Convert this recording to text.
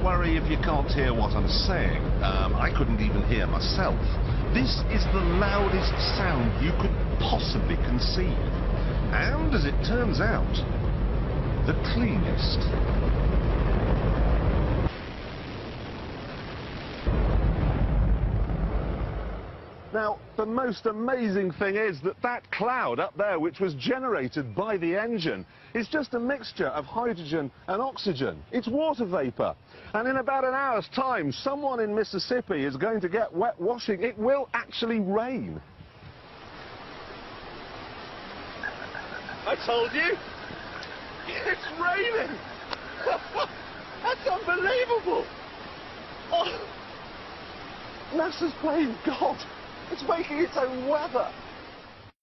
worry if you can't hear what I'm saying. I couldn't even hear myself. This is the loudest sound you could possibly conceive. And, as it turns out, the cleanest. Now, the most amazing thing is that that cloud up there, which was generated by the engine, is just a mixture of hydrogen and oxygen. It's water vapour. And in about an hour's time, someone in Mississippi is going to get wet washing. It will actually rain. I told you! It's raining! That's unbelievable! Oh, NASA's playing God. It's making its own weather.